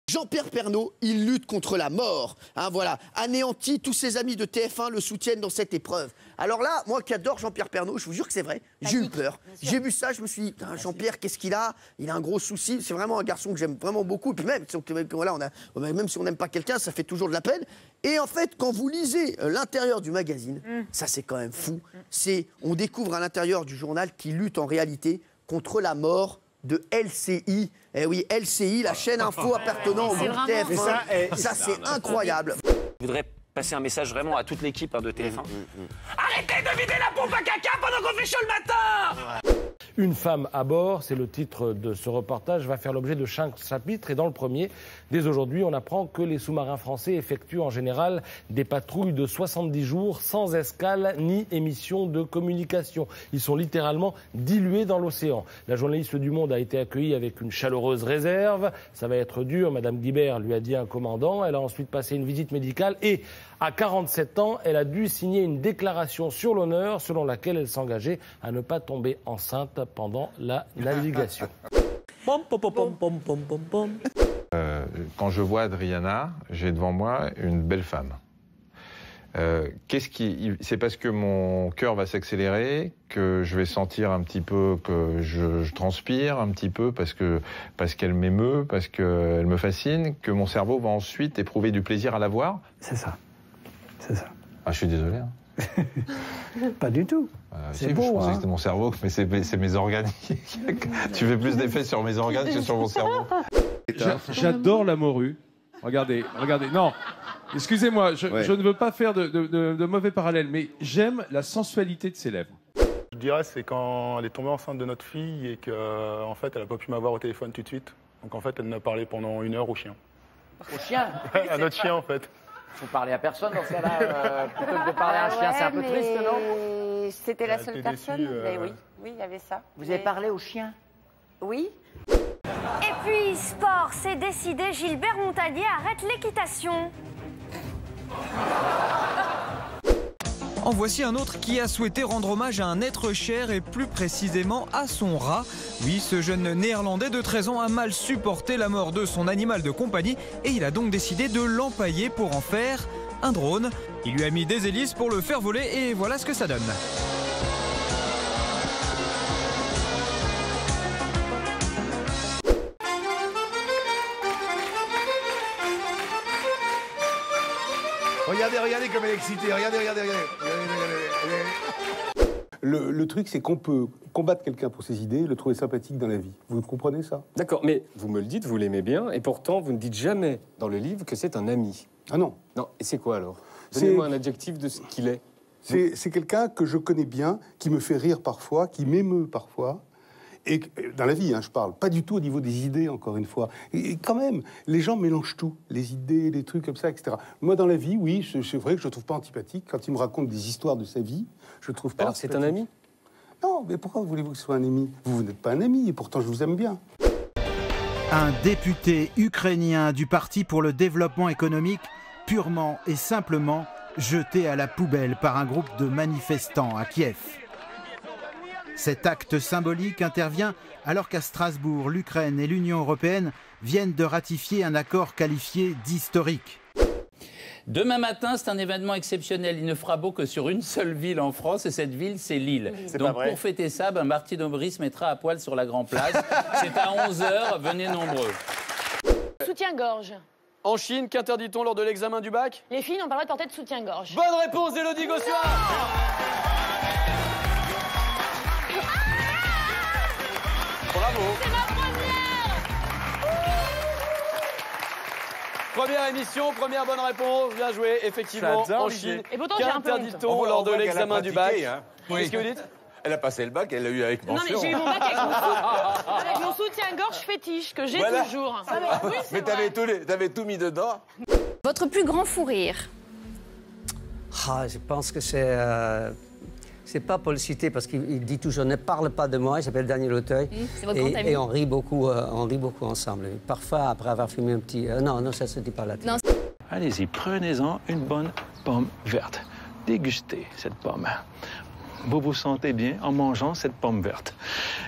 Jean-Pierre Pernaut, il lutte contre la mort. Hein, voilà, anéanti, tous ses amis de TF1 le soutiennent dans cette épreuve. Alors là, moi qui adore Jean-Pierre Pernaut, je vous jure que c'est vrai, j'ai eu peur. J'ai vu ça, je me suis dit, Jean-Pierre, qu'est-ce qu'il a? Il a un gros souci. C'est vraiment un garçon que j'aime vraiment beaucoup. Et puis même, voilà, même si on n'aime pas quelqu'un, ça fait toujours de la peine. Et en fait, quand vous lisez l'intérieur du magazine, ça c'est quand même fou. On découvre à l'intérieur du journal qu'il lutte en réalité contre la mort de LCI. Eh oui, LCI, la chaîne info appartenant au groupe TF1. Ça, c'est incroyable. Je voudrais passer un message vraiment à toute l'équipe de TF1. Arrêtez de vider la pompe à caca pendant qu'on fait chaud le matin! Une femme à bord, c'est le titre de ce reportage, va faire l'objet de 5 chapitres. Et dans le premier, dès aujourd'hui, on apprend que les sous-marins français effectuent en général des patrouilles de 70 jours sans escale ni émission de communication. Ils sont littéralement dilués dans l'océan. La journaliste du Monde a été accueillie avec une chaleureuse réserve. Ça va être dur, Madame Guibert lui a dit un commandant. Elle a ensuite passé une visite médicale et, à 47 ans, elle a dû signer une déclaration sur l'honneur selon laquelle elle s'engageait à ne pas tomber enceinte pendant la navigation. Quand je vois Adriana, j'ai devant moi une belle femme. C'est parce que mon cœur va s'accélérer, que je vais sentir un petit peu que je transpire un petit peu parce qu'elle m'émeut, parce qu'elle me fascine, que mon cerveau va ensuite éprouver du plaisir à la voir. C'est ça. C'est ça. Ah, je suis désolé. Hein. Pas du tout. Si, beau, je pensais que c'était mon cerveau, mais c'est mes organes. Tu fais plus d'effet sur mes organes que sur mon cerveau. J'adore la morue. Regardez. Non, excusez-moi, je ne veux pas faire de mauvais parallèles, mais j'aime la sensualité de ses lèvres. Je dirais c'est quand elle est tombée enceinte de notre fille et qu'en fait elle n'a pas pu m'avoir au téléphone tout de suite. Donc en fait elle n'a parlé pendant 1 heure au chien. Au chien? À notre chien en fait. Vous parlez à personne dans ce cas-là, plutôt que de parler à un chien, c'est un peu triste, non? C'était la seule personne, mais oui, il y avait ça. Vous avez parlé au chien? Oui. Et puis, sport, c'est décidé, Gilbert Montagnier arrête l'équitation. En voici un autre qui a souhaité rendre hommage à un être cher et plus précisément à son rat. Oui, ce jeune néerlandais de 13 ans a mal supporté la mort de son animal de compagnie et il a donc décidé de l'empailler pour en faire un drone. Il lui a mis des hélices pour le faire voler et voilà ce que ça donne. Regardez comme elle est excitée, regardez. Le truc, c'est qu'on peut combattre quelqu'un pour ses idées et le trouver sympathique dans la vie. Vous comprenez ça? D'accord, mais vous me le dites, vous l'aimez bien, et pourtant, vous ne dites jamais dans le livre que c'est un ami. Ah non. Non, et c'est quoi alors? Donnez-moi un adjectif de ce qu'il est. C'est quelqu'un que je connais bien, qui me fait rire parfois, qui m'émeut parfois. Et dans la vie, hein, je parle, pas du tout au niveau des idées, encore une fois. Et quand même, les gens mélangent tout, les idées, les trucs comme ça, etc. Moi, dans la vie, oui, c'est vrai que je le trouve pas antipathique. Quand il me raconte des histoires de sa vie, je le trouve pas Alors, c'est un ami? Non, mais pourquoi voulez-vous que ce soit un ami? Vous n'êtes pas un ami, et pourtant je vous aime bien. Un député ukrainien du Parti pour le développement économique, purement et simplement jeté à la poubelle par un groupe de manifestants à Kiev. Cet acte symbolique intervient alors qu'à Strasbourg, l'Ukraine et l'Union européenne viennent de ratifier un accord qualifié d'historique. Demain matin, c'est un événement exceptionnel. Il ne fera beau que sur une seule ville en France, et cette ville, c'est Lille. Donc pour fêter ça, Martine Aubry se mettra à poil sur la Grand Place. C'est à 11h, venez nombreux. Soutien-gorge. En Chine, qu'interdit-on lors de l'examen du bac? Les filles n'ont pas le droit de porter de soutien-gorge. Bonne réponse d'Élodie Gossuin. Bravo. C'est ma première. Première émission, première bonne réponse, bien joué, effectivement, en Chine. Qu'interdit-on lors de l'examen du bac? Qu'est-ce que vous dites? Elle a passé le bac, elle l'a eu avec mention. Non mais j'ai eu mon bac avec mon soutien-gorge fétiche que j'ai toujours. Oui, mais t'avais tout mis dedans. Votre plus grand fou rire? Je pense que c'est pas pour le citer parce qu'il dit toujours ne parle pas de moi. Il s'appelle Daniel Auteuil. C'est votre grand ami. Et on rit beaucoup ensemble. Parfois après avoir fumé un petit. Non, ça se dit pas là-dessus. Allez-y, prenez-en une bonne pomme verte. Dégustez cette pomme. vous vous sentez bien en mangeant cette pomme verte.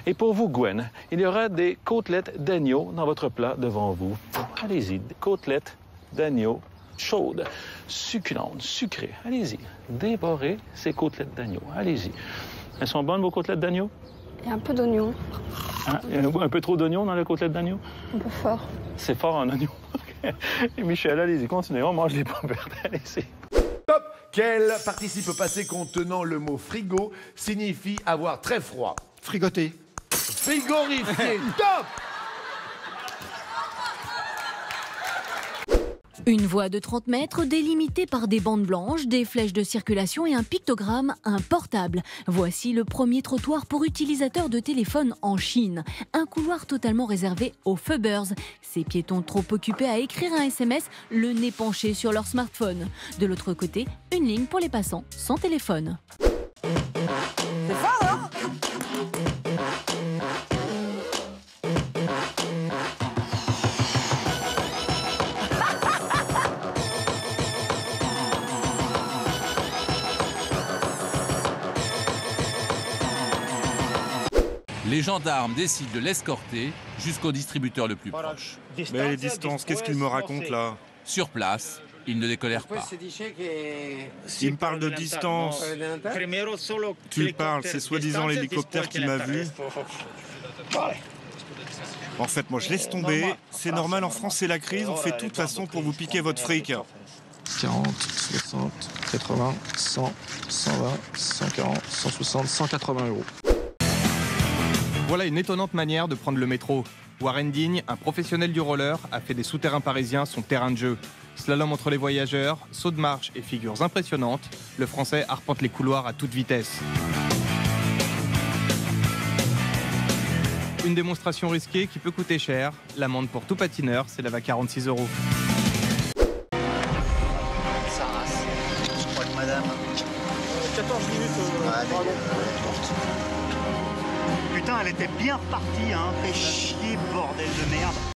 Et pour vous, Gwen, il y aura des côtelettes d'agneau dans votre plat devant vous. Allez-y, des côtelettes d'agneau chaudes, succulentes, sucrées. Allez-y, dévorez ces côtelettes d'agneau. Allez-y. Elles sont bonnes, vos côtelettes d'agneau? Il y a un peu d'oignon. Hein? Il y a un peu trop d'oignon dans les côtelettes d'agneau? Un peu fort. C'est fort en oignon. Et Michel, allez-y, continuez, on mange les pommes vertes. Allez-y. Top! Quel participe passé contenant le mot frigo signifie avoir très froid? Frigoté. Frigorifié. Top! Une voie de 30 mètres délimitée par des bandes blanches, des flèches de circulation et un pictogramme, un portable. Voici le premier trottoir pour utilisateurs de téléphone en Chine. Un couloir totalement réservé aux phoebers, ces piétons trop occupés à écrire un SMS, le nez penché sur leur smartphone. De l'autre côté, une ligne pour les passants sans téléphone. C'est fort, hein? Les gendarmes décident de l'escorter jusqu'au distributeur le plus proche. Mais les distances, qu'est-ce qu'il me raconte là? Sur place, il ne décolère pas. Il me parle de distance. Tu le parles, c'est soi-disant l'hélicoptère qui m'a vu. En fait, moi je laisse tomber. C'est normal, en France c'est la crise, on fait tout de façon pour vous piquer votre fric. 40, 60, 80, 100, 120, 140, 160, 180 euros. Voilà une étonnante manière de prendre le métro. Warren Digne, un professionnel du roller, a fait des souterrains parisiens son terrain de jeu. Slalom entre les voyageurs, saut de marche et figures impressionnantes, le Français arpente les couloirs à toute vitesse. Une démonstration risquée qui peut coûter cher. L'amende pour tout patineur s'élève à 46 euros. Ça rase. Je crois que madame... 14 minutes. Putain, elle était bien repartie, hein. Fait chier, bordel de merde.